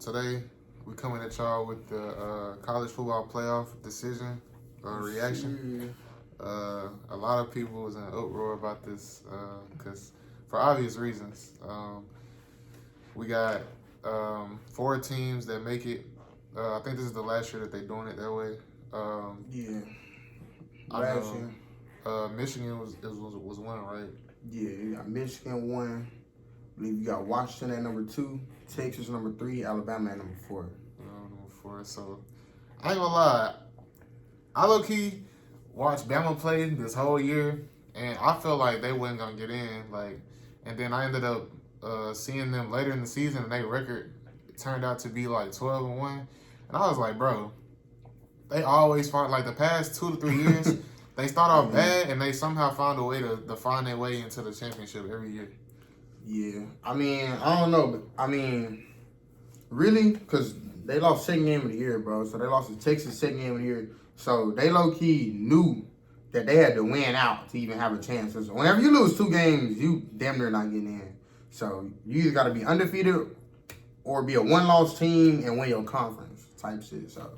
today we coming at y'all with the college football playoff decision reaction. A lot of people was in an uproar about this because for obvious reasons. We got four teams that make it. I think this is the last year that they're doing it that way. Yeah. Last year. Michigan was one, right? Yeah, you got Michigan 1. I believe you got Washington at number 2, Texas number 3, Alabama at number 4. Number 4. So I ain't gonna lie, I low key watched Bama play this whole year, and I felt like they wasn't gonna get in. And then I ended up seeing them later in the season, and their record turned out to be like 12-1, and I was like, bro, they always find like the past 2 to 3 years. They start off bad, and they somehow found a way to find their way into the championship every year. Yeah. I mean, I don't know, but I mean, really, because they lost second game of the year, bro. So they lost to Texas second game of the year. So they low-key knew that they had to win out to even have a chance. So whenever you lose 2 games, you damn near not getting in. So you either got to be undefeated or be a one-loss team and win your conference type shit. So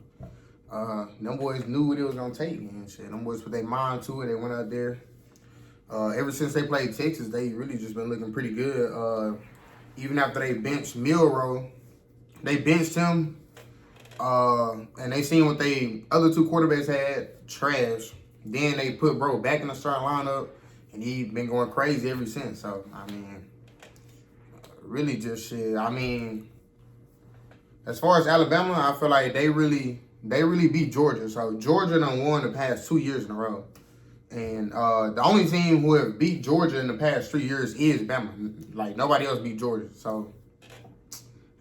them boys knew what it was going to take and shit. Them boys put their mind to it. They went out there. Ever since they played Texas, they really just been looking pretty good. Even after they benched Milroe, they benched him, and they seen what they other 2 quarterbacks had, trash. Then they put bro back in the starting lineup, and he been going crazy ever since. So I mean, really just shit. I mean, as far as Alabama, I feel like they really beat Georgia. So Georgia done won the past 2 years in a row. And the only team who have beat Georgia in the past 3 years is Bama. Like, nobody else beat Georgia. So,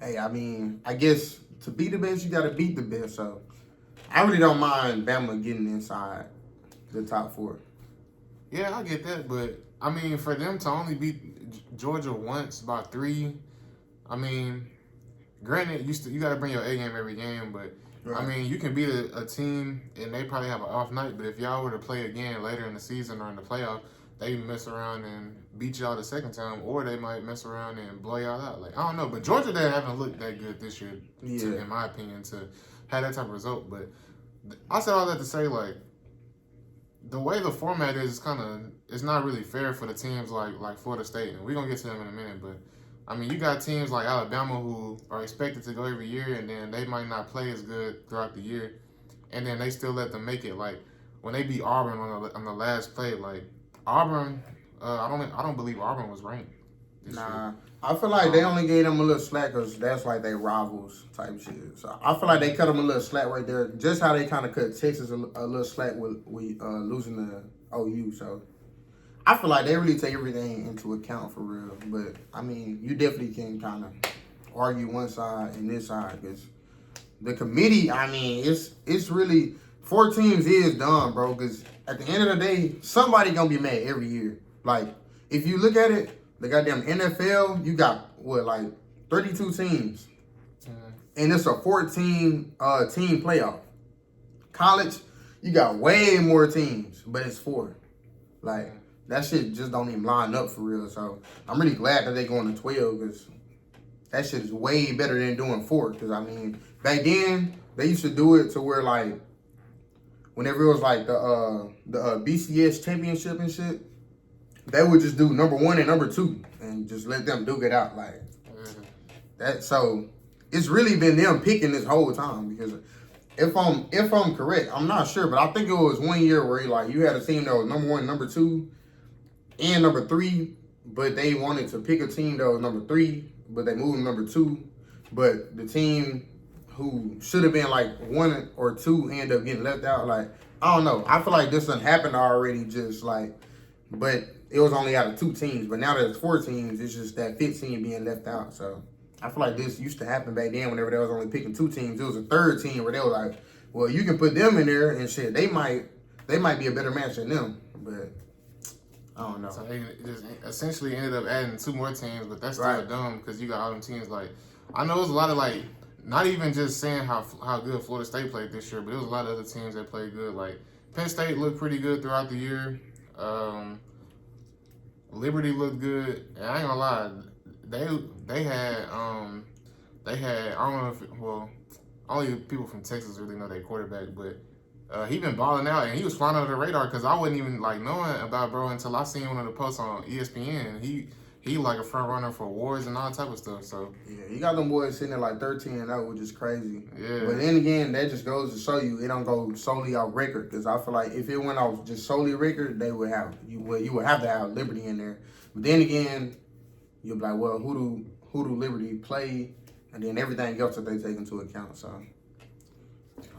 hey, I mean, I guess to be the best, you got to beat the best. So, I really don't mind Bama getting inside the top 4. Yeah, I get that. But, I mean, for them to only beat Georgia once by 3, I mean, granted, you got to bring your A game every game, but right. I mean, you can beat a team and they probably have an off night, but if y'all were to play again later in the season or in the playoff, they mess around and beat y'all the second time, or they might mess around and blow y'all out. Like, I don't know, but Georgia, they haven't looked that good this year, in my opinion, to have that type of result. But I said all that to say, like, the way the format is it's not really fair for the teams like Florida State, and we're going to get to them in a minute, but I mean, you got teams like Alabama who are expected to go every year, and then they might not play as good throughout the year, and then they still let them make it. Like when they beat Auburn on the last play, like Auburn, I don't believe Auburn was ranked. Nah, I feel like they only gave them a little slack because that's like they rivals type shit. So I feel like they cut them a little slack right there, just how they kind of cut Texas a little slack with losing the OU. So I feel like they really take everything into account for real. But, I mean, you definitely can kind of argue one side and this side. Because the committee, I mean, it's really, 4 teams is done, bro. Because at the end of the day, somebody going to be mad every year. Like, if you look at it, the goddamn NFL, you got, 32 teams. And it's a 14 team playoff. College, you got way more teams, but it's 4. Like, that shit just don't even line up for real. So I'm really glad that they going to 12 because that shit is way better than doing 4. Because, I mean, back then, they used to do it to where, like, whenever it was, like, the BCS championship and shit, they would just do number 1 and number 2 and just let them duke it out. Like, that. So it's really been them picking this whole time because if I'm correct, I'm not sure, but I think it was 1 year where, like, you had a team that was number 1, number 2, and number 3, but they wanted to pick a team that was number 3, but they moved number 2. But the team who should have been like 1 or 2 ended up getting left out. Like, I don't know. I feel like this done happened already, just like, but it was only out of 2 teams. But now there's 4 teams. It's just that 5th team being left out. So I feel like this used to happen back then whenever they was only picking 2 teams. It was a 3rd team where they were like, well, you can put them in there and shit. They might be a better match than them, but I don't know. So they just essentially ended up adding 2 more teams, but that's still dumb because you got all them teams. Like, I know it was a lot of, like, not even just saying how good Florida State played this year, but it was a lot of other teams that played good. Like, Penn State looked pretty good throughout the year. Liberty looked good. And I ain't gonna lie, they they had, I don't know if, only people from Texas really know their quarterback, but he been balling out, and he was flying under the radar because I wasn't even like knowing about bro until I seen one of the posts on ESPN. He like a front runner for awards and all type of stuff. So yeah, he got them boys sitting at like 13-0, which is crazy. Yeah. But then again, that just goes to show you it don't go solely off record. Because I feel like if it went off just solely record, they would have you would have to have Liberty in there. But then again, you'll be like, well, who do Liberty play, and then everything else that they take into account. So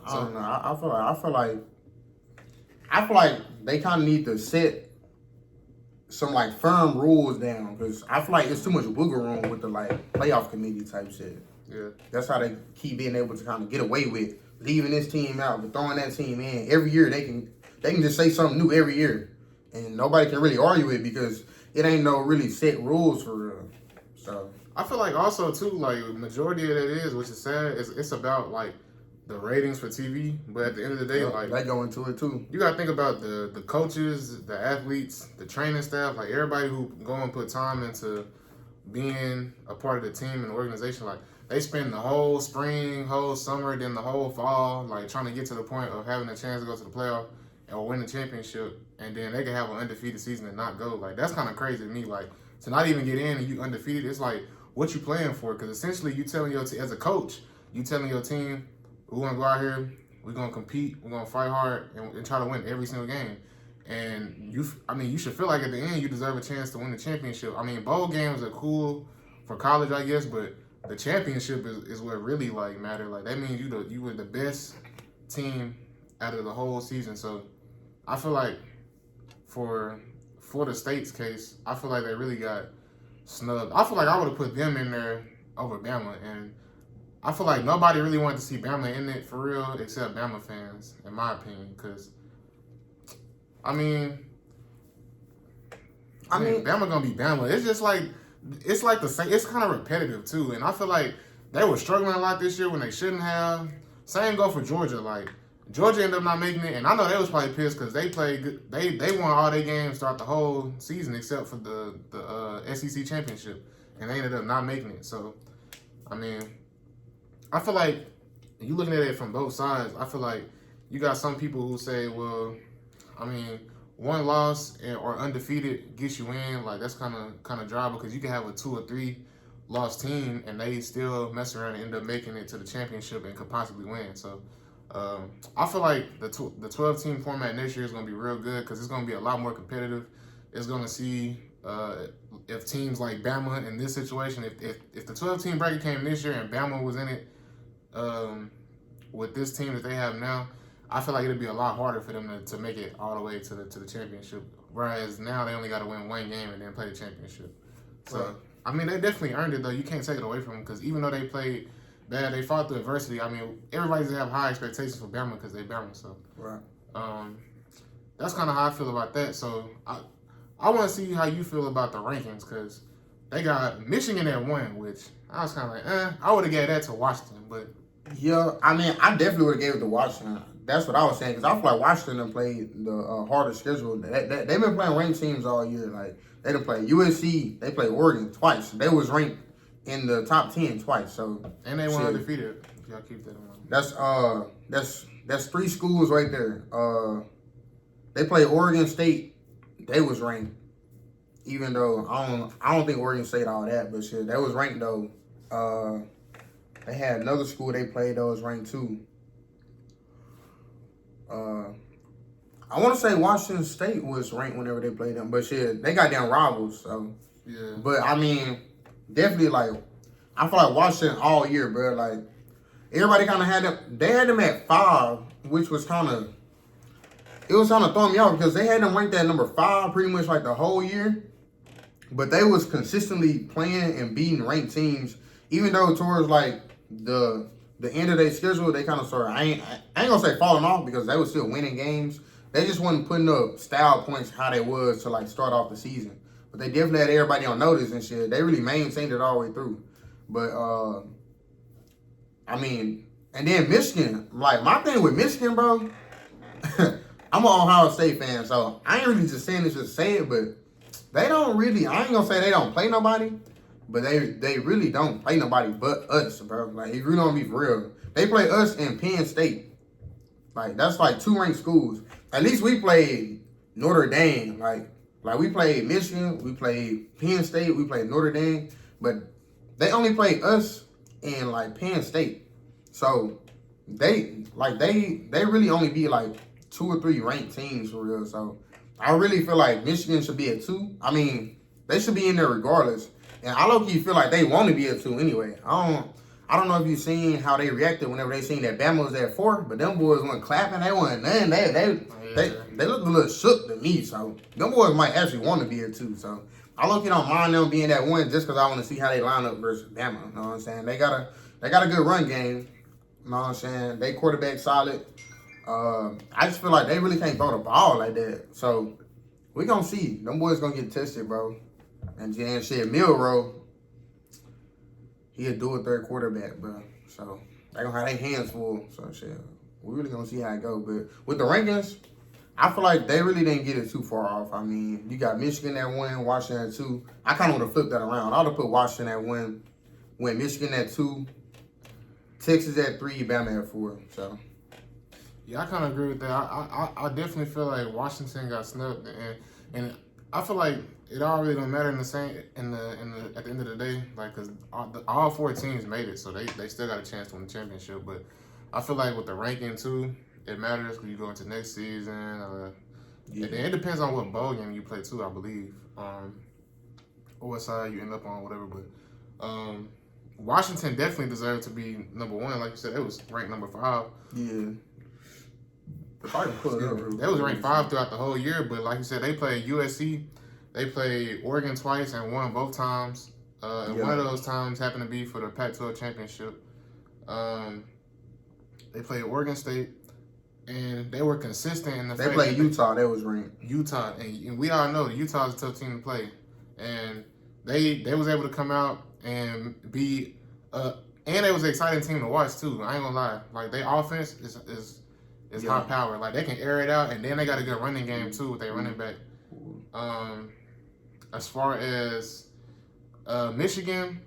I don't know. I feel like they kind of need to set some like firm rules down, because I feel like it's too much wiggle room with the like playoff committee type shit. Yeah, that's how they keep being able to kind of get away with leaving this team out but throwing that team in every year. They can just say something new every year, and nobody can really argue it because it ain't no really set rules for real. So I feel like also too, like majority of that is, which is sad, it's about like the ratings for TV, but at the end of the day, like they go into it too. You gotta think about the coaches, the athletes, the training staff, like everybody who go and put time into being a part of the team and the organization. Like they spend the whole spring, whole summer, then the whole fall, like trying to get to the point of having a chance to go to the playoff or win the championship, and then they can have an undefeated season and not go. Like that's kind of crazy to me. Like to not even get in and you undefeated, it's like what you playing for? Because essentially you telling your team as a coach, you telling your team, we're going to go out here, we're going to compete, we're going to fight hard, and try to win every single game. And you should feel like at the end you deserve a chance to win the championship. I mean, bowl games are cool for college, I guess, but the championship is what really like matter. Like that means you were the best team out of the whole season. So I feel like for the State's case, I feel like they really got snubbed. I feel like I would have put them in there over Bama, and I feel like nobody really wanted to see Bama in it for real except Bama fans, in my opinion. Because, I mean, Bama gonna be Bama. It's just like it's like the same. It's kind of repetitive too, and I feel like they were struggling a lot this year when they shouldn't have. Same go for Georgia. Like Georgia ended up not making it, and I know they was probably pissed because they played good. They won all their games throughout the whole season except for the SEC championship, and they ended up not making it. So, I mean, I feel like you looking at it from both sides. I feel like you got some people who say, well, I mean, one loss or undefeated gets you in. Like that's kind of dry because you can have a 2 or 3 loss team and they still mess around and end up making it to the championship and could possibly win. So I feel like the 12-team format next year is going to be real good because it's going to be a lot more competitive. It's going to see if teams like Bama in this situation, if the 12-team bracket came this year and Bama was in it with this team that they have now, I feel like it'd be a lot harder for them to make it all the way to the championship. Whereas now they only got to win one game and then play the championship. So, right. I mean, they definitely earned it, though. You can't take it away from them because even though they played bad, they fought through adversity. I mean, everybody's going to have high expectations for Bama because they Bama. So, right. That's kind of how I feel about that. So, I want to see how you feel about the rankings because they got Michigan at 1, which I was kind of like, I would have gave that to Washington, but. Yeah, I mean, I definitely would have gave it to Washington. That's what I was saying, because I feel like Washington played the harder schedule. They've been playing ranked teams all year. Like, they done played USC, they played Oregon twice. They was ranked in the top 10 twice. So and they won undefeated. Y'all keep that in mind. That's 3 schools right there. They played Oregon State. They was ranked, even though I don't think Oregon State all that, but shit, they was ranked though. They had another school they played that was ranked too. I want to say Washington State was ranked whenever they played them, but shit, they got down rivals. So yeah. But I mean, definitely like I feel like Washington all year, bro. Like everybody kind of had them. They had them at 5, which was kind of throwing me off because they had them ranked at number 5 pretty much like the whole year. But they was consistently playing and beating ranked teams, even though towards like the end of their schedule, they kind of started. I ain't gonna say falling off because they were still winning games. They just wasn't putting up style points how they was to like start off the season. But they definitely had everybody on notice and shit. They really maintained it all the way through. But I mean, and then Michigan. Like my thing with Michigan, bro. I'm an Ohio State fan, so I ain't really just saying this just to say it, but they don't really. I ain't gonna say they don't play nobody, but they really don't play nobody but us, bro. Like, if you really want to be for real, they play us in Penn State. Like, that's like 2 ranked schools. At least we played Notre Dame. Like we played Michigan, we played Penn State, we played Notre Dame, but they only played us in like Penn State. So they really only be like 2 or 3 ranked teams for real. So I really feel like Michigan should be at 2. I mean, they should be in there regardless. And I low-key feel like they want to be at 2 anyway. I don't know if you've seen how they reacted whenever they seen that Bama was at 4, but them boys weren't clapping. They weren't nothing. They looked a little shook to me. So them boys might actually want to be at 2. So I low-key don't mind them being at 1 just because I want to see how they line up versus Bama. You know what I'm saying? They got a good run game. You know what I'm saying? They quarterback solid. I just feel like they really can't throw the ball like that. So we gonna see. Them boys gonna get tested, bro. And Jan shit, Milrow, he'll do a third quarterback, bro. So they gonna have their hands full. So shit, we really gonna see how it go. But with the rankings, I feel like they really didn't get it too far off. I mean, you got Michigan at 1, Washington at 2. I kind of would have flipped that around. I would have put Washington at 1, went Michigan at 2, Texas at 3, Bama at 4. So. Yeah, I kind of agree with that. I definitely feel like Washington got snubbed, and I feel like it all really don't matter at the end of the day, like, cause all 4 teams made it, so they still got a chance to win the championship. But I feel like with the ranking too, it matters because you go into next season. Yeah. And it depends on what bowl game you play too, I believe, or what side you end up on, whatever. But Washington definitely deserved to be number 1, like you said. It was ranked number 5. Yeah. They was ranked 5 throughout the whole year, but like you said, they played USC, they played Oregon twice and won both times. And one of those times happened to be for the Pac-12 championship. They played Oregon State, and they were consistent in the They played Utah. They was ranked. Utah, and we all know that Utah's a tough team to play, and they was able to come out and be and it was an exciting team to watch too. I ain't gonna lie, like their offense is high power. Like they can air it out, and then they got a good running game too with their running back. As far as Michigan,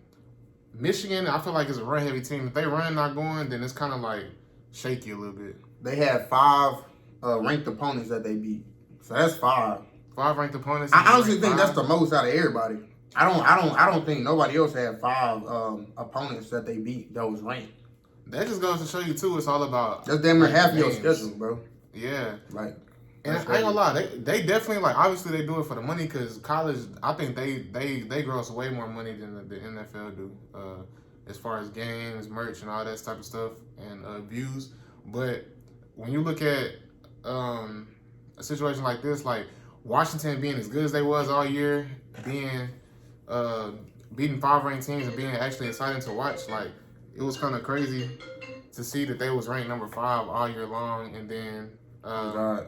I feel like it's a run heavy team. If they run not going, then it's kind of like shaky a little bit. They had 5 ranked opponents that they beat, so that's 5. 5 ranked opponents. I honestly think that's the most out of everybody. I don't think nobody else had 5 opponents that they beat that was ranked. That just goes to show you too. It's all about that's damn near half your schedule, bro. Yeah, like. And I ain't gonna lie, they definitely, like, obviously they do it for the money because college, I think they gross way more money than the NFL do, as far as games, merch, and all that type of stuff, and views. But when you look at a situation like this, like Washington being as good as they was all year, being beating 5 ranked teams and being actually exciting to watch, like it was kind of crazy to see that they was ranked number 5 all year long, and then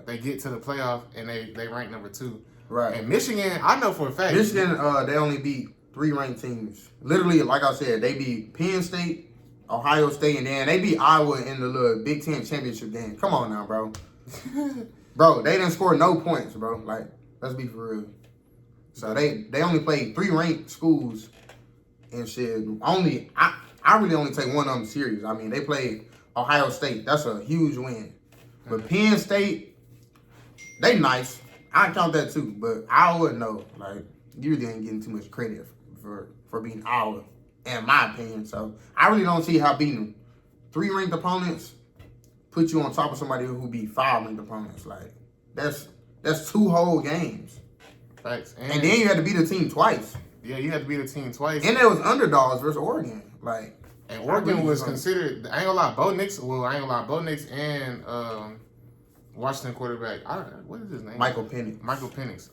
they get to the playoff and they rank number 2. Right. And Michigan, I know for a fact. Michigan, they only beat 3 ranked teams. Literally, like I said, they beat Penn State, Ohio State, and then they beat Iowa in the little Big Ten championship game. Come on now, bro. Bro, they didn't score no points, bro. Like, let's be for real. So they only played 3 ranked schools and shit. I really only take one of them serious. I mean, they played Ohio State. That's a huge win. But Penn State, they nice. I count that too. But Iowa, no. Like, you really ain't getting too much credit for beating Iowa, in my opinion. So I really don't see how beating 3 ranked opponents put you on top of somebody who beat 5 ranked opponents. Like, that's 2 whole games. Facts. And then you had to beat a team twice. Yeah, you had to beat a team twice. And there was underdogs versus Oregon. Like, and Oregon was considered, I ain't gonna lie, Bo Nix and Washington quarterback, what is his name? Michael Penix.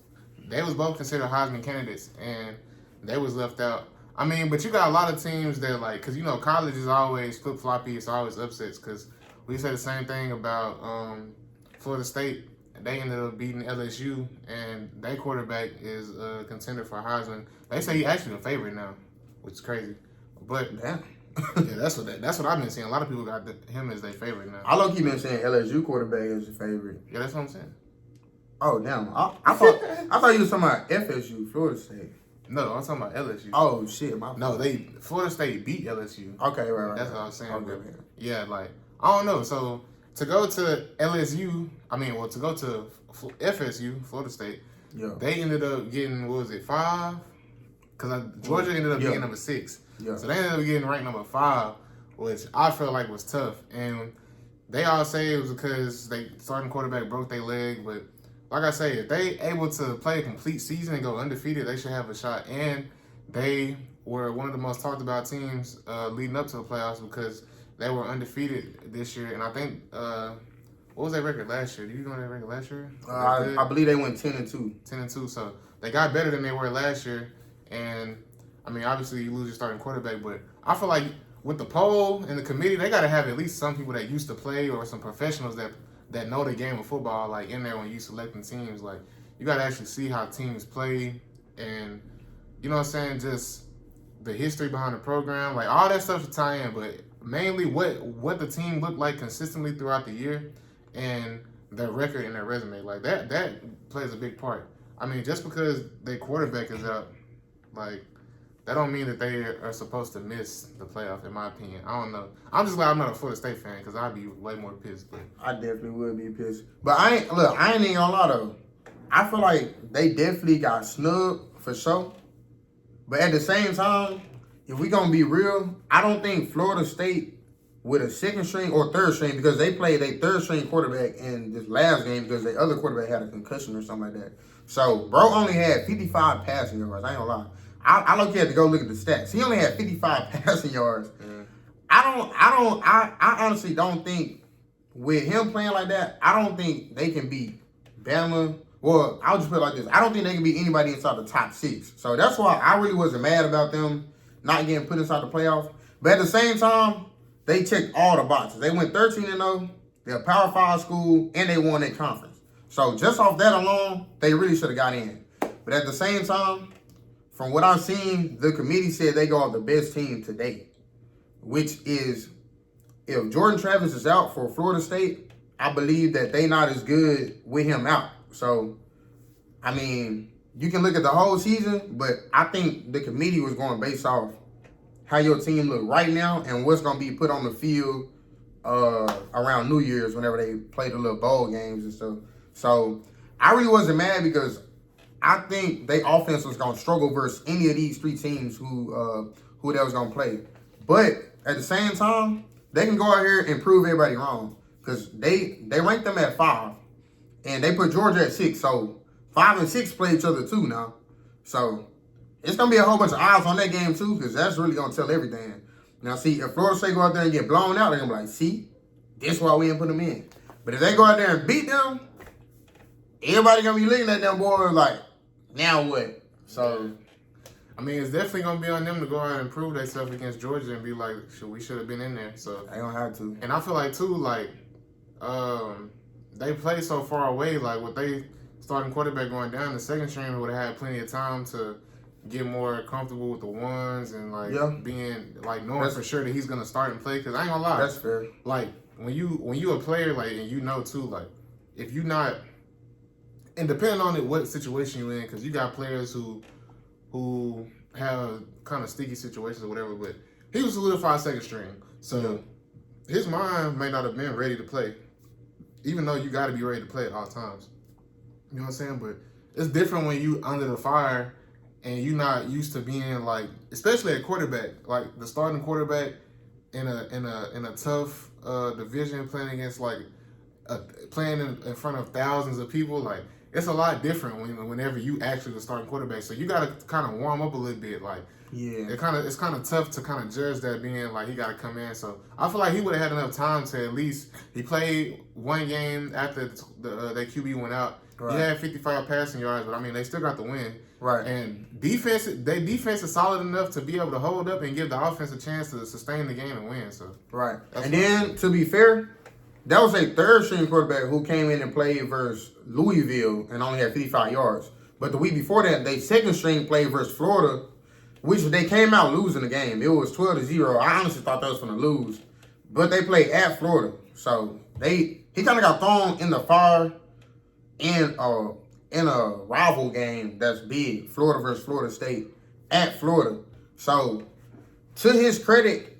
They was both considered Heisman candidates, and they was left out. I mean, but you got a lot of teams that, like, because, you know, college is always flip-floppy. It's always upsets, because we said the same thing about Florida State. They ended up beating LSU, and their quarterback is a contender for Heisman. They say he actually a favorite now, which is crazy. But damn. Yeah, that's what I've been seeing. A lot of people got him as their favorite now. I low-key been saying LSU quarterback is your favorite. Yeah, that's what I'm saying. Oh damn! I thought you was talking about FSU, Florida State. No, I'm talking about LSU. Oh shit, No, Florida State beat LSU. Okay, right. That's what I was saying. Okay, But yeah, like I don't know. So to go to LSU, to go to FSU, Florida State, they ended up getting 5? Because Georgia ended up being number 6. Yeah. So they ended up getting ranked number 5, which I felt like was tough. And they all say it was because they starting quarterback broke their leg, but like I say, if they able to play a complete season and go undefeated, they should have a shot. And they were one of the most talked about teams leading up to the playoffs because they were undefeated this year. And I think, what was their record last year? Did you know their record last year? I believe they went 10-2. 10-2. So they got better than they were last year. And obviously you lose your starting quarterback, but I feel like with the poll and the committee, they got to have at least some people that used to play or some professionals that know the game of football, like in there when you selecting teams. Like you got to actually see how teams play, and you know what I'm saying, just the history behind the program, like all that stuff should tie in. But mainly what the team looked like consistently throughout the year, and their record and their resume, like that plays a big part. Just because their quarterback is out, like that don't mean that they are supposed to miss the playoff, in my opinion. I don't know. I'm just glad I'm not a Florida State fan because I'd be way more pissed. But I definitely would be pissed. But I ain't even gonna lie though. I feel like they definitely got snubbed for sure. But at the same time, if we gonna be real, I don't think Florida State with a second string or third string, because they played a third string quarterback in this last game because the other quarterback had a concussion or something like that. So bro only had 55 passing yards. I ain't gonna lie. I had to go look at the stats. He only had 55 passing yards. Yeah. I honestly don't think with him playing like that, I don't think they can beat Bama. Well, I'll just put it like this. I don't think they can beat anybody inside the top 6. So that's why I really wasn't mad about them not getting put inside the playoff. But at the same time, they checked all the boxes. They went 13-0. They're a Power 5 school, and they won their conference. So just off that alone, they really should have got in. But at the same time, from what I've seen, the committee said they go off the best team to date, which is if Jordan Travis is out for Florida State, I believe that they not as good with him out. So, you can look at the whole season, but I think the committee was going based off how your team look right now and what's going to be put on the field around New Year's whenever they play the little bowl games and stuff. So, I really wasn't mad because I think their offense was going to struggle versus any of these 3 teams who they was going to play. But at the same time, they can go out here and prove everybody wrong because they ranked them at 5 and they put Georgia at 6. So 5 and 6 play each other too now. So it's going to be a whole bunch of odds on that game too because that's really going to tell everything. Now, see, if Florida State go out there and get blown out, they're going to be like, see, this is why we didn't put them in. But if they go out there and beat them, everybody going to be looking at them boys like, now what? So, it's definitely going to be on them to go out and prove themselves against Georgia and be like, we should have been in there. So they don't have to. And I feel like, too, like, they play so far away. Like, with they starting quarterback going down, the second string would have had plenty of time to get more comfortable with the ones and, like, being, like, knowing for sure that he's going to start and play. Because I ain't going to lie. That's fair. Like, when you a player, like, and you know, too, like, if you not... And depending on what situation you're in, because you got players who have kind of sticky situations or whatever, but he was solidified second string. So his mind may not have been ready to play, even though you got to be ready to play at all times. You know what I'm saying? But it's different when you under the fire and you're not used to being like, especially at quarterback, like the starting quarterback in a tough division, playing against playing in front of thousands of people, like. It's a lot different whenever you actually the starting quarterback. So you got to kind of warm up a little bit. Like, it's kind of tough to kind of judge that being like he got to come in. So I feel like he would have had enough time to at least he played one game after that QB went out. Right. He had 55 passing yards, but they still got the win. Right. And defense is solid enough to be able to hold up and give the offense a chance to sustain the game and win. So right. And then to be fair, that was a third string quarterback who came in and played versus Louisville and only had 55 yards. But the week before that, they second string played versus Florida, which they came out losing the game. It was 12-0. I honestly thought they was going to lose. But they played at Florida. So he kind of got thrown in the fire in a rival game that's big, Florida versus Florida State. at Florida. So, to his credit,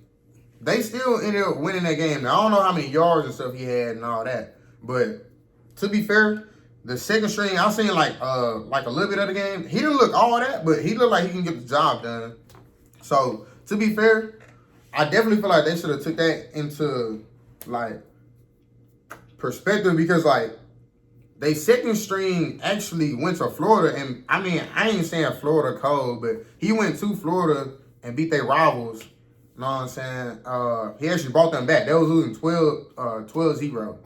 they still ended up winning that game. Now, I don't know how many yards and stuff he had and all that, but to be fair, the second string, I seen like a little bit of the game. He didn't look all that, but he looked like he can get the job done. So, to be fair, I definitely feel like they should have took that into like perspective because like they second string actually went to Florida, and I mean I ain't saying Florida cold, but he went to Florida and beat their rivals. You know what I'm saying? He actually brought them back. They was losing 12-0.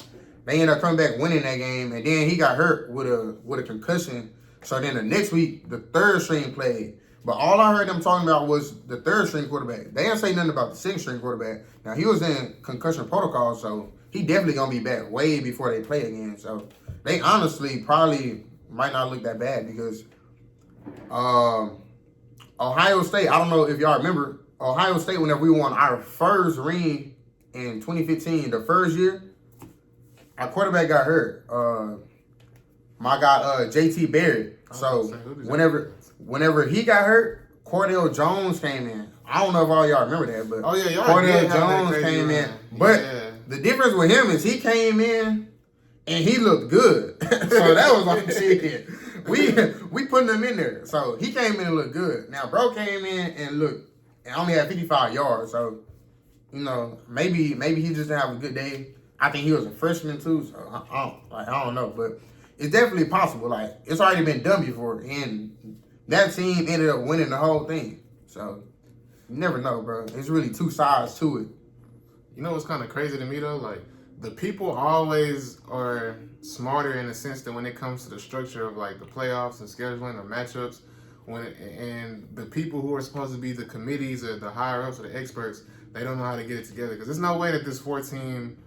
They ended up coming back winning that game, and then he got hurt with a concussion. So then the next week, the third string played. But all I heard them talking about was the third string quarterback. They didn't say nothing about the second string quarterback. Now, he was in concussion protocol, so he definitely going to be back way before they play again. So they honestly probably might not look that bad because Ohio State, I don't know if y'all remember, Ohio State, whenever we won our first ring in 2015, the first year, our quarterback got hurt. My guy, JT Barrett. So whenever he got hurt, Cordell Jones came in. I don't know if all y'all remember that, but Cordell Jones came in. But the difference with him is he came in and he looked good. So that was like shit. We putting him in there. So he came in and looked good. Now bro came in and only had 55 yards. So, you know, maybe he just didn't have a good day. I think he was a freshman too, so I don't know, but it's definitely possible. Like it's already been done before, and that team ended up winning the whole thing. So you never know, bro. It's really two sides to it. You know what's kind of crazy to me though? Like the people always are smarter in the sense that when it comes to the structure of like the playoffs and scheduling or matchups, and the people who are supposed to be the committees or the higher ups or the experts, they don't know how to get it together because there's no way that this 4-team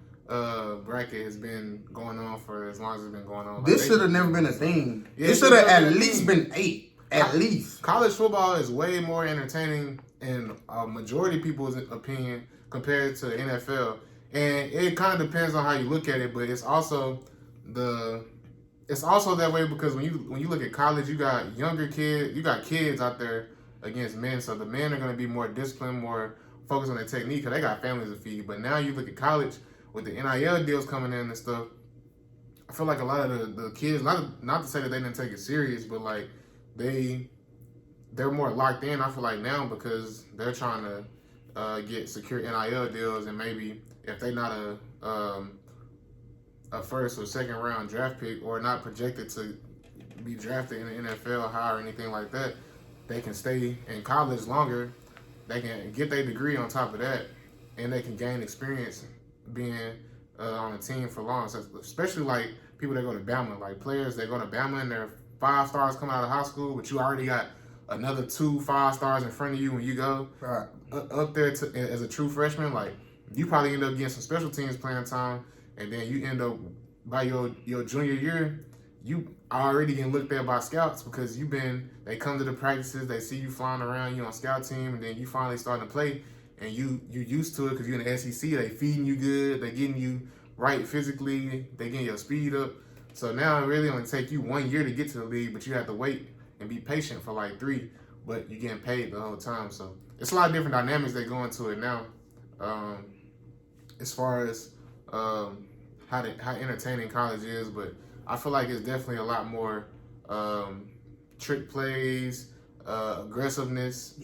bracket has been going on for as long as it's been going on. This should have never been a thing. Yeah, it should have at least been 8. At least. College football is way more entertaining in a majority of people's opinion compared to the NFL. And it kind of depends on how you look at it, but it's also that way because when you look at college, you got younger kids, you got kids out there against men, so the men are going to be more disciplined, more focused on their technique because they got families to feed. But now you look at college with the NIL deals coming in and stuff, I feel like a lot of the kids, not to say that they didn't take it serious, but like they're more locked in, I feel like now because they're trying to get secure NIL deals, and maybe if they're not a first or second round draft pick or not projected to be drafted in the NFL high or anything like that, they can stay in college longer, they can get their degree on top of that, and they can gain experience being on a team for long. So especially like people that go to Bama, like players that go to Bama and they're 5 stars coming out of high school, but you already got another 2 5 stars in front of you when you go up there as a true freshman. Like you probably end up getting some special teams playing time, and then you end up by your junior year, you already getting looked at by scouts because they come to the practices, they see you flying around, you on scout team, and then you finally starting to play. And you used to it because you're in the SEC. They feeding you good. They getting you right physically. They getting your speed up. So now it really only take you 1 year to get to the league, but you have to wait and be patient for like 3. But you're getting paid the whole time. So it's a lot of different dynamics that go into it now. As far as how entertaining college is, but I feel like it's definitely a lot more trick plays, aggressiveness,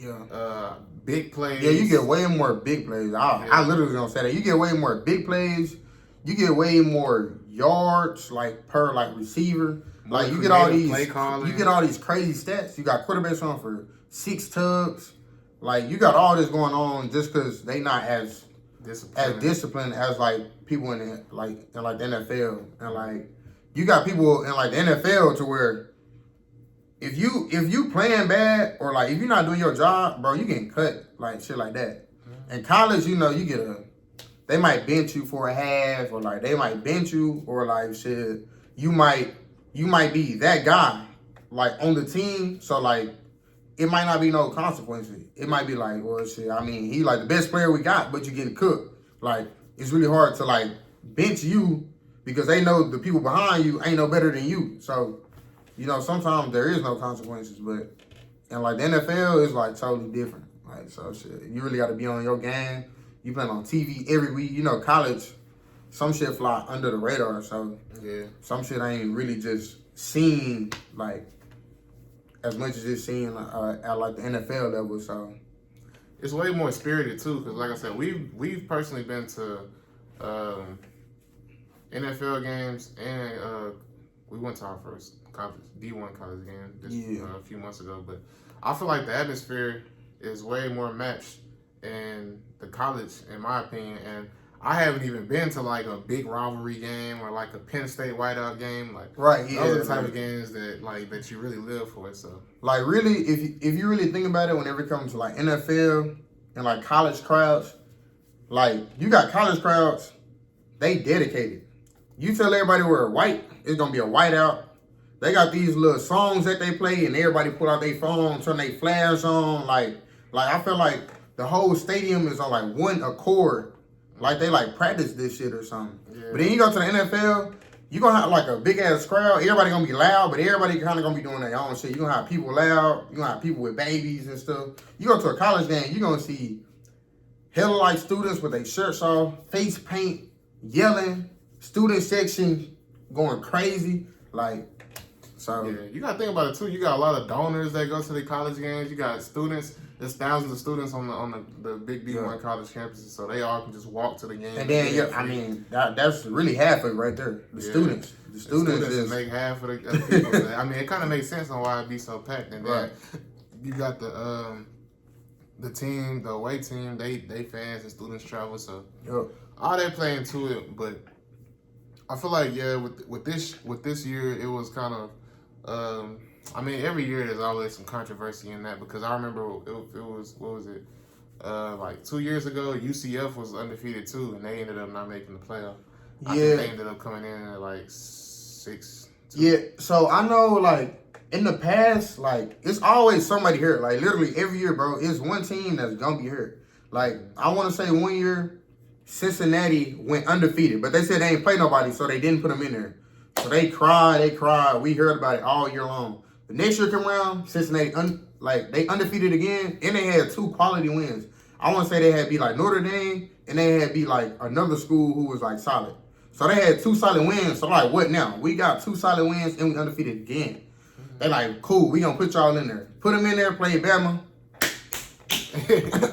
big plays. Yeah, you get way more big plays. I literally gonna say that. You get way more big plays. You get way more yards, like per like receiver. Like you get all these crazy stats. You got quarterbacks on for 6 tugs. Like you got all this going on just because they not as disciplined as like people in the NFL, and like you got people in like the NFL to where if you playing bad or like if you're not doing your job, bro, you getting cut, like shit like that. In college, you know, you get they might bench you for a half, or like they might bench you, or like shit, you might be that guy like on the team, so like it might not be no consequences. It might be like, well shit, I mean, he like the best player we got, but you getting cooked. Like it's really hard to like bench you because they know the people behind you ain't no better than you. So, you know, sometimes there is no consequences, but And like the NFL is like totally different. Like so shit. You really gotta be on your game. You playing on TV every week. You know, college, some shit fly under the radar. So yeah, some shit I ain't really just seen like as much as it's seen at like the NFL level. So it's way more spirited too. Because like I said, we've personally been to NFL games, and we went to our first college D1 college game a few months ago. But I feel like the atmosphere is way more matched in the college, in my opinion. And I haven't even been to like a big rivalry game or like a Penn State whiteout game. Like those are the type of games that you really live for. So like really, if you really think about it, whenever it comes to like NFL and like college crowds, like you got college crowds, they dedicated. You tell everybody we're white, it's gonna be a whiteout. They got these little songs that they play, and everybody pull out their phone, turn their flares on. Like I feel like the whole stadium is on like one accord. Like they like practice this shit or something. Yeah. But then you go to the NFL, you gonna have like a big ass crowd. Everybody gonna be loud, but everybody kind of gonna be doing their own shit. You gonna have people loud. You gonna have people with babies and stuff. You go to a college game, you gonna see hella like students with their shirts off, face paint, yelling, student section going crazy. Like, so. Yeah, you gotta think about it too. You got a lot of donors that go to the college games. You got students. There's thousands of students on the big D1 college campuses, so they all can just walk to the game. And then, I mean, that's really half of it right there. The students. The students is make half of the people. I mean, it kind of makes sense on why it be so packed. And then you got the team, the away team. They fans and students travel, so all they play into it. But I feel like with this year, it was kind of. I mean, every year there's always some controversy in that, because I remember it was, what was it, like 2 years ago, UCF was undefeated too, and they ended up not making the playoff. I think they ended up coming in at like 6. Yeah, so I know like in the past, like it's always somebody hurt. Like literally every year, bro, it's one team that's gonna be hurt. Like I want to say one year, Cincinnati went undefeated, but they said they ain't play nobody, so they didn't put them in there. So they cried. We heard about it all year long. The next year come around, Cincinnati, they undefeated again, and they had 2 quality wins. I want to say they had beat like Notre Dame, and they had beat like another school who was like solid. So they had 2 solid wins. So like, what now? We got 2 solid wins, and we undefeated again. They like, cool, we gonna put y'all in there. Put them in there, play Bama.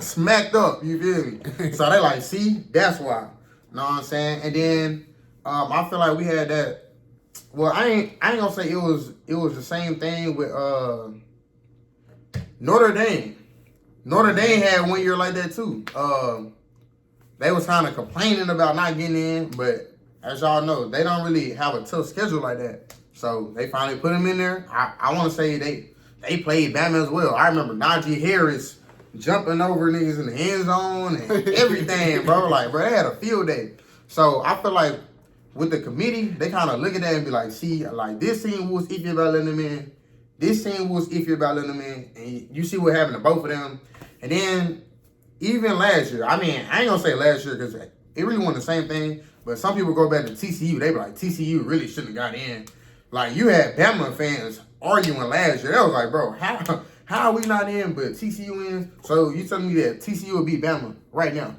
Smacked up, you feel me? So they like, see, that's why. Know what I'm saying? And then I feel like we had that. Well, I ain't gonna say it was the same thing with Notre Dame. Notre Dame had 1 year like that too. They was kind of complaining about not getting in, but as y'all know, they don't really have a tough schedule like that. So they finally put them in there. I want to say they played Bama as well. I remember Najee Harris jumping over niggas in the end zone and everything, bro. Like, bro, they had a field day. So I feel like with the committee, they kind of look at that and be like, see, like this team was iffy about letting them in. This team was iffy about letting them in. And you see what happened to both of them. And then even last year, I mean, I ain't going to say last year because it really wasn't the same thing. But some people go back to TCU. They be like, TCU really shouldn't have got in. Like, you had Bama fans arguing last year. That was like, bro, how are we not in, but TCU in? So you telling me that TCU will beat Bama right now,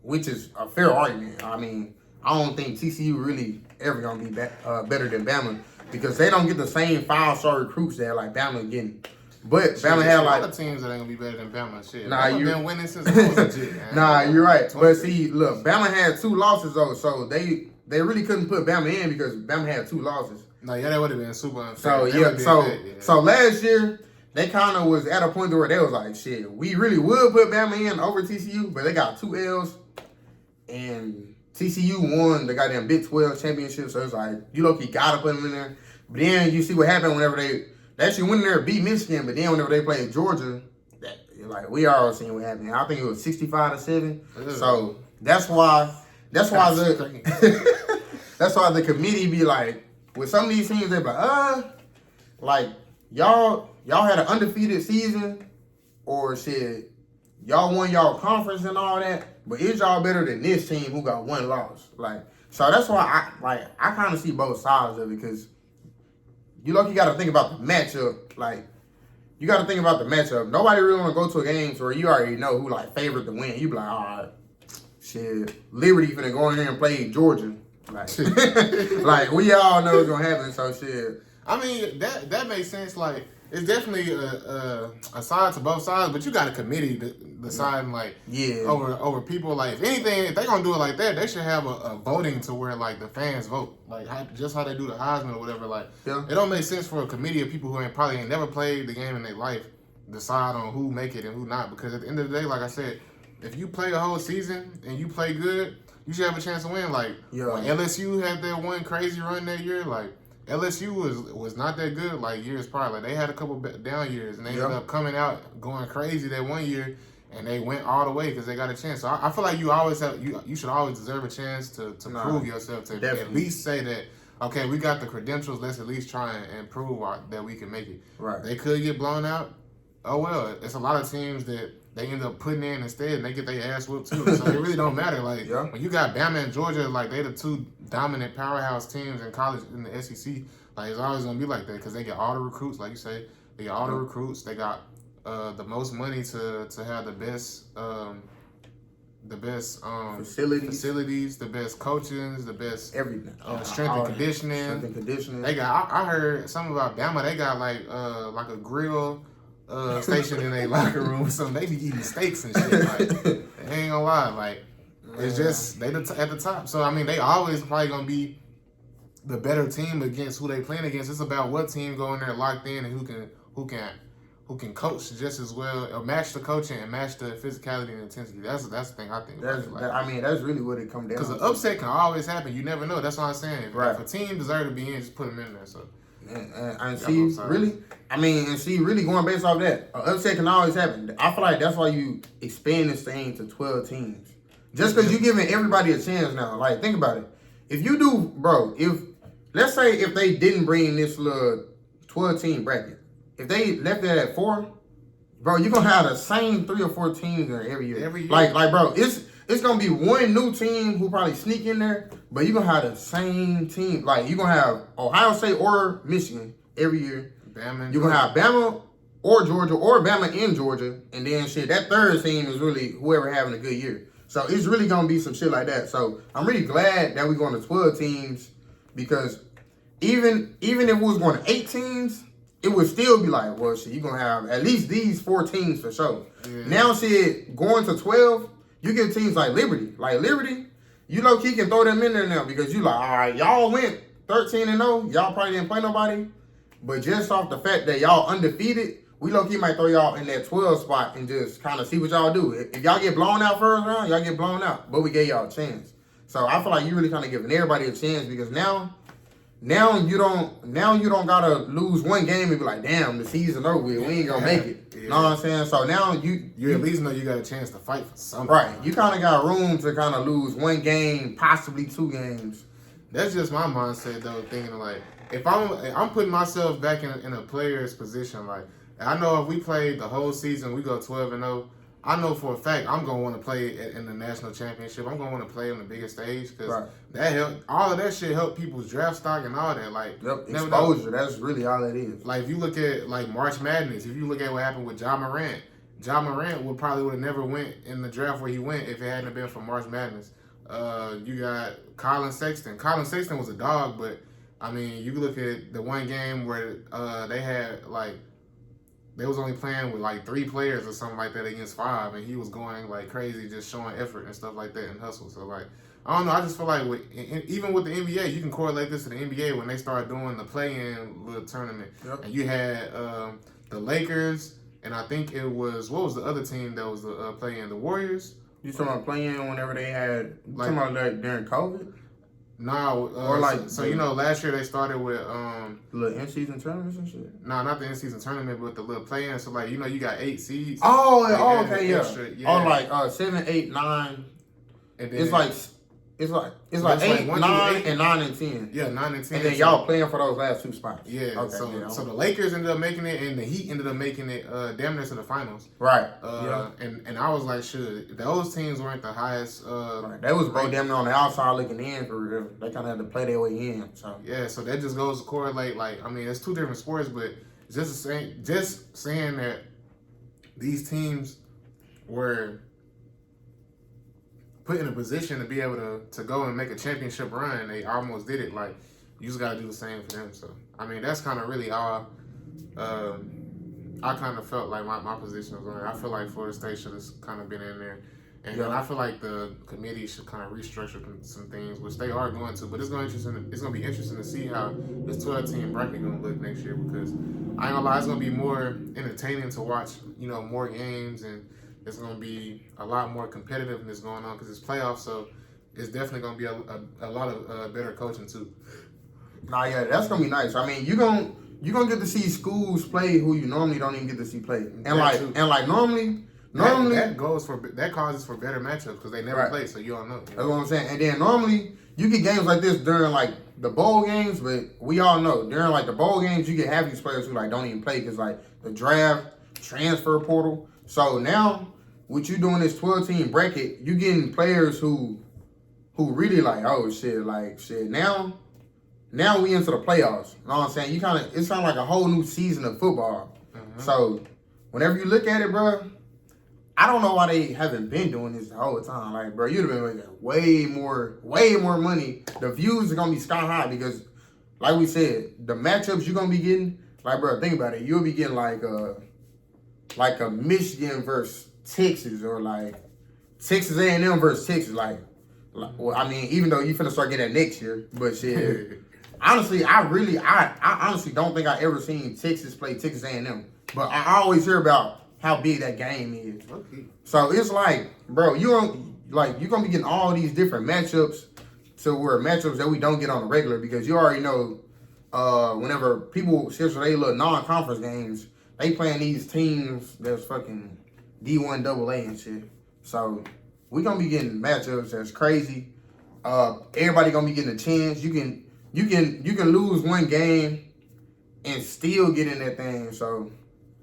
which is a fair argument. I mean, I don't think TCU really ever gonna be better than Bama because they don't get the same 5-star recruits that like Bama getting. But Bama had like a lot of teams that ain't gonna be better than Bama. Shit, nah, Bama been winning since I was legit, man. Nah, you're right. But see, look, Bama had 2 losses though, so they really couldn't put Bama in because Bama had 2 losses. No, yeah, that would have been super unfair. So yeah, so last year they kind of was at a point where they was like, shit, we really would put Bama in over TCU, but they got 2 L's and TCU won the goddamn Big 12 championship, so it's like, you low-key gotta put them in there. But then you see what happened whenever they actually went in there and beat Michigan, but then whenever they played Georgia, we all seen what happened. I think it was 65-7. So that's why that's why the committee be like, with some of these teams, they be like, y'all had an undefeated season, or shit, y'all won y'all conference and all that, but is y'all better than this team who got 1 loss? Like, so that's why I kind of see both sides of it, because you got to think about the matchup. Like, you got to think about the matchup. Nobody really want to go to a game where you already know who like favorite to win. You be like, all right, shit, Liberty finna go in here and play Georgia. Like, like we all know what's gonna happen. So shit. I mean, that makes sense. Like, it's definitely a side to both sides, but you got a committee deciding like over people. Like, if anything, if they gonna do it like that, they should have a voting to where like the fans vote, like just how they do the Heisman or whatever. Like, it don't make sense for a committee of people who probably ain't never played the game in their life decide on who make it and who not. Because at the end of the day, like I said, if you play a whole season and you play good, you should have a chance to win. Like when LSU had that one crazy run that year, like. LSU was not that good like years prior. Like they had a couple down years, and they ended up coming out going crazy that one year, and they went all the way because they got a chance. So I feel like you always have you should always deserve a chance to prove yourself, to at least say that okay, we got the credentials. Let's at least try and prove that we can make it. Right. They could get blown out. Oh well, it's a lot of teams that they end up putting in instead, and they get their ass whooped too. So it really don't matter. Like when you got Bama and Georgia, like they the two dominant powerhouse teams in college in the SEC. Like it's always gonna be like that because they get all the recruits, like you say. They got all the recruits. They got the most money to have the best facilities, the best coaches, the best everything, strength and conditioning. Strength and conditioning. They got. I heard something about Bama. They got like a grill. Station in a locker room or something. They be eating steaks and shit. Like, they ain't gonna lie. Like, it's just they at the top. So I mean, they always probably gonna be the better team against who they playing against. It's about what team go in there locked in and who can coach just as well or match the coaching and match the physicality and intensity. That's the thing I think. I mean, that's really what it comes down to. Because an upset can always happen. You never know. That's what I'm saying. If a team deserve to be in, just put them in there. So. And see, really going based off that, an upset can always happen. I feel like that's why you expand this thing to 12 teams. Just because you're giving everybody a chance now. Like, think about it. If you do, bro, let's say if they didn't bring this little 12-team bracket, if they left it at 4, bro, you're going to have the same 3 or 4 teams there every year. Like, bro, it's going to be one new team who probably sneak in there, but you're going to have the same team. Like, you're going to have Ohio State or Michigan every year. You're going to have Bama or Georgia or Bama in Georgia. And then, shit, that third team is really whoever having a good year. So, it's really going to be some shit like that. So, I'm really glad that we're going to 12 teams because even if it was going to 8 teams, it would still be like, well, shit, you're going to have at least these 4 teams for sure. Yeah. Now, shit, going to 12, you get teams like Liberty. Like Liberty, you low-key can throw them in there now because you like, all right, y'all went 13-0. Y'all probably didn't play nobody. But just off the fact that y'all undefeated, we low-key might throw y'all in that 12 spot and just kind of see what y'all do. If y'all get blown out first round, y'all get blown out. But we gave y'all a chance. So I feel like you really kind of giving everybody a chance because now you don't gotta lose one game and be like, damn, the season over with. We ain't gonna make it. You know what I'm saying? So now you at least know you got a chance to fight for something. Right. You kind of got room to kind of lose one game, possibly 2 games. That's just my mindset though, thinking like if I'm putting myself back in a player's position. Like I know if we played the whole season, we go 12-0. I know for a fact I'm gonna want to play in the national championship. I'm gonna want to play on the biggest stage because that help. All of that shit help people's draft stock and all that. Like exposure. That's really all it is. Like if you look at like March Madness, if you look at what happened with Ja Morant would have never went in the draft where he went if it hadn't been for March Madness. You got Colin Sexton. Colin Sexton was a dog, but I mean you look at the one game where they had like. They was only playing with like 3 players or something like that against 5, and he was going like crazy, just showing effort and stuff like that and hustle. So like, I don't know. I just feel like even with the NBA, you can correlate this to the NBA when they started doing the play-in little tournament, and you had the Lakers, and I think it was what was the other team that was the play-in? The Warriors. You talking about playing whenever they had talking about like during COVID? No, or like so you know, last year they started with little in-season tournaments and shit. No, not the in-season tournament, but the little play-in. So like you know, you got 8 seeds. Okay, yeah. Oh, like 7, 8, 9. And then it's like 8, 9, and 9 and 10. Yeah, 9 and 10. And then y'all playing for those last 2 spots. Yeah. Okay, so the Lakers ended up making it, and the Heat ended up making it damn near to the finals. Right. And I was like, shit, those teams weren't the highest. Right. They was bro damn near on the outside looking in for real. They kind of had to play their way in. So yeah, so that just goes to correlate. Like, I mean, it's 2 different sports, but just saying that these teams were put in a position to be able to go and make a championship run, and they almost did it. Like, you just got to do the same for them. So, I mean, that's kind of really all I kind of felt like my position was on it. I feel like Florida State should have kind of been in there. And then I feel like the committee should kind of restructure some things, which they are going to. But it's going to be interesting to see how this 12-team bracket going to look next year, because I ain't gonna lie, it's going to be more entertaining to watch, more games, and it's going to be a lot more competitiveness going on because it's playoffs. So it's definitely going to be a lot of better coaching too. Nah, yeah, that's going to be nice. I mean, you're gonna get to see schools play who you normally don't even get to see play, and normally that causes for better matchups because they never play, so you don't know. That's what I'm saying. And then normally you get games like this during like the bowl games, but we all know during like the bowl games you get half these players who like don't even play because like the draft, transfer portal. So now what you doing this 12-team bracket, you getting players who really like, oh shit, like shit. Now we into the playoffs. You know what I'm saying? It's kind of like a whole new season of football. Mm-hmm. So whenever you look at it, bro, I don't know why they haven't been doing this the whole time. Like, bro, you'd have been making way more money. The views are gonna be sky high because, like we said, the matchups you're gonna be getting, like, bro, think about it. You'll be getting like a Michigan versus Texas, or like Texas A&M versus Texas. Well, I mean, even though you finna start getting that next year, but shit. Honestly, I honestly don't think I ever seen Texas play Texas A&M, but I always hear about how big that game is. Okay. So it's like, bro, you're gonna be getting all these different matchups that we don't get on the regular, because you already know whenever people schedule their little non-conference games, they playing these teams that's fucking D1 AA and shit. So we gonna be getting matchups that's crazy. Everybody gonna be getting a chance. You can lose one game and still get in that thing. So,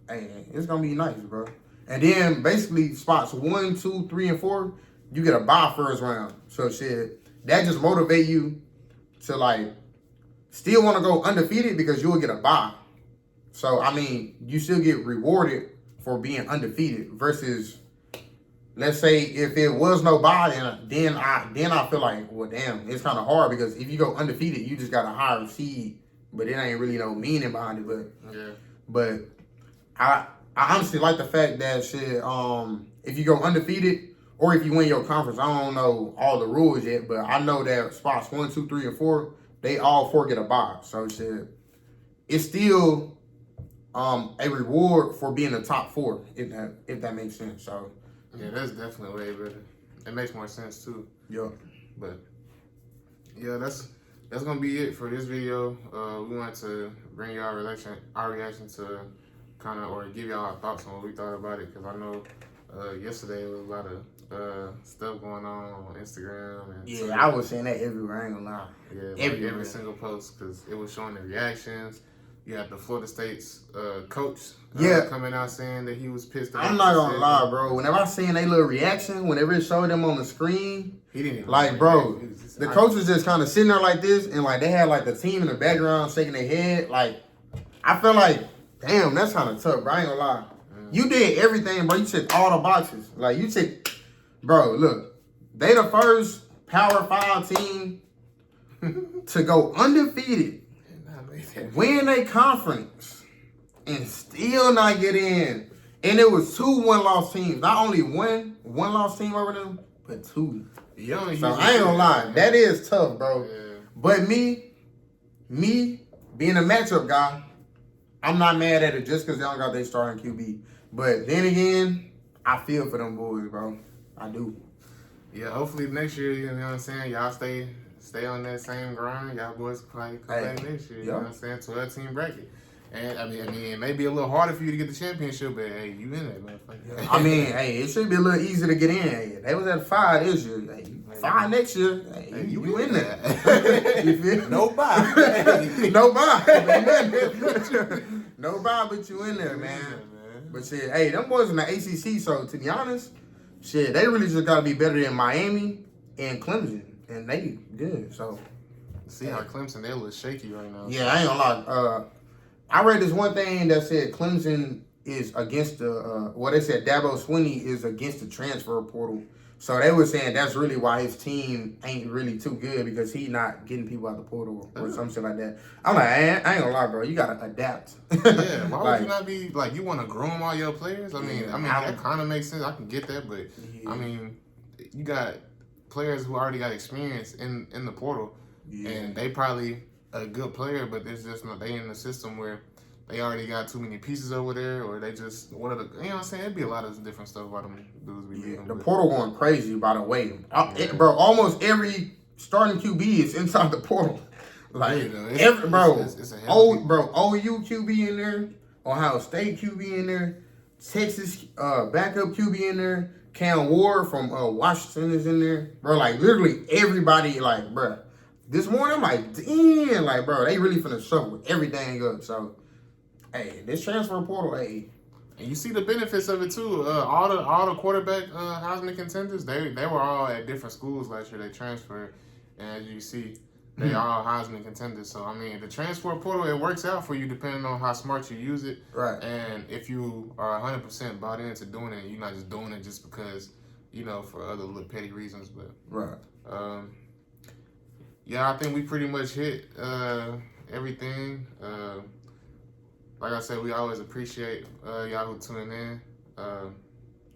hey, it's gonna be nice, bro. And then basically spots 1, 2, 3, and 4, you get a bye first round. So shit, that just motivate you to like still want to go undefeated because you'll get a bye. So I mean, you still get rewarded for being undefeated versus, let's say if it was no bye, then I feel like, well, damn, it's kind of hard because if you go undefeated, you just got a higher seed, but it ain't really no meaning behind it. But I honestly like the fact that shit. If you go undefeated or if you win your conference, I don't know all the rules yet, but I know that spots 1, 2, 3, and 4, they all 4 get a bye. So shit, it's still a reward for being the top 4, if that makes sense. So. Yeah, that's definitely way better. It makes more sense too. Yeah. But yeah, that's gonna be it for this video. We wanted to bring y'all our reaction to kind of, or give y'all our thoughts on what we thought about it, because I know yesterday was a lot of stuff going on Instagram and Twitter. I was saying that everywhere. I ain't gonna lie. Yeah, like every single post, because it was showing the reactions. You had the Florida State's coach coming out saying that he was pissed off. I'm not gonna lie, bro. Whenever I seen their little reaction, whenever it showed them on the screen, he didn't even like, bro, the coach was just kind of sitting there like this, and like they had like the team in the background shaking their head. Like, I feel like, damn, that's kind of tough, bro. I ain't gonna lie. You did everything, bro. You checked all the boxes. Like, you checked, bro. Look, they the first Power 5 team to go undefeated, win a conference, and still not get in. And it was 2 one-loss teams. Not only one loss team over them, but 2. So I ain't gonna lie, that is tough, bro. Yeah. But me being a matchup guy, I'm not mad at it just because they don't got their starting QB. But then again, I feel for them boys, bro. I do. Yeah, hopefully next year, you know what I'm saying, y'all stay on that same grind. Y'all boys play next year. You know what I'm saying? 12-team bracket. And I mean, it may be a little harder for you to get the championship, but hey, you in that motherfucker. I mean, hey, it should be a little easier to get in. Hey, they was at 5 this year. Hey, 5 next year. Hey, you in there. You feel? No bye. No bye. No bye, but you in there, man. But shit, hey, them boys in the ACC, so to be honest, shit, they really just got to be better than Miami and Clemson. And they good, so. See how Clemson, they look shaky right now. Yeah, I ain't gonna lie. I read this one thing that said Clemson is against the they said Dabo Swinney is against the transfer portal. So they were saying that's really why his team ain't really too good because he not getting people out the portal or some shit like that. I'm like, I ain't gonna lie, bro. You gotta adapt. Yeah, why would you not be like you want to groom all your players? I mean, that kind of makes sense. I can get that, but I mean, you got players who already got experience in the portal, and they probably a good player, but there's just not they in the system where they already got too many pieces over there, or they just you know what I'm saying? It'd be a lot of different stuff about them dudes we beat them. The portal going crazy, by the way. Bro, almost every starting QB is inside the portal. Like OU QB in there, Ohio State QB in there, Texas backup QB in there, Cam Ward from Washington is in there, bro. Like literally everybody, like, bro. This morning, I'm like, damn, like, bro, they really finna shuffle everything up. So, hey, this transfer portal, hey. And you see the benefits of it too. All the quarterback Heisman contenders, they were all at different schools last year. They transferred, and as you see, they all Heisman contenders. So I mean, the transfer portal, it works out for you depending on how smart you use it. Right. And if you are 100% bought into doing it, you're not just doing it just because for other little petty reasons. But right. Yeah, I think we pretty much hit everything. Like I said, we always appreciate y'all who tuning in.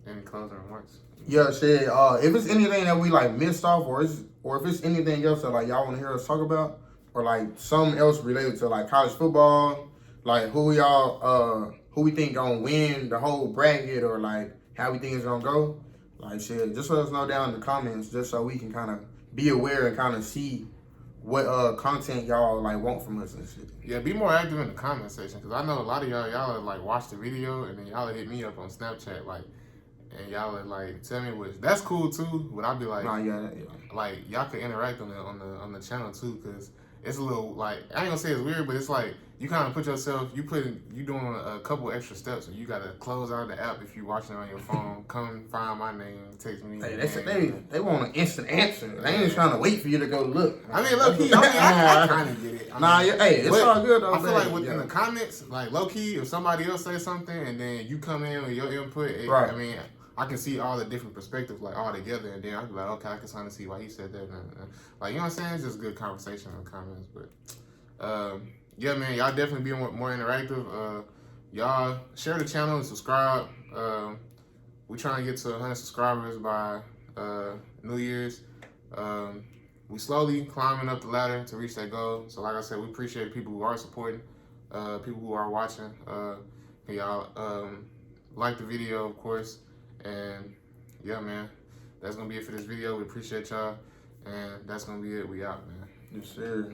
Any closing remarks? Yeah, shit. If it's anything that we like missed off, or if it's anything else that like y'all want to hear us talk about, or like something else related to like college football, like who we think gonna win the whole bracket, or like how we think it's gonna go, like shit, just let us know down in the comments, just so we can kind of be aware and kind of see what content y'all like want from us and shit. Yeah, be more active in the comment section, because I know a lot of y'all like watch the video and then y'all hit me up on Snapchat like, and y'all like tell me which. That's cool too, but I'll be like, like y'all could interact on the channel too, because it's a little like I ain't gonna say it's weird, but it's like you kind of put yourself, you doing a couple extra steps, and you gotta close out the app if you watching it on your phone. Come find my name, text me. Hey, they want an instant answer. They ain't trying to wait for you to go look. I mean, low key, I kind of get it. It's all good though. I feel like within the comments, like low key, if somebody else says something and then you come in with your input, right. I mean, I can see all the different perspectives like all together, and then I can be like, okay, I can kind of see why he said that. Like, you know what I'm saying? It's just good conversation in the comments. But yeah, man, y'all definitely be more interactive. Y'all share the channel and subscribe. We trying to get to 100 subscribers by New Year's. We slowly climbing up the ladder to reach that goal. So like I said, we appreciate people who are supporting, people who are watching. Y'all like the video, of course. And yeah, man, that's gonna be it for this video. We appreciate y'all, and that's gonna be it. We out, man. Yes, sir.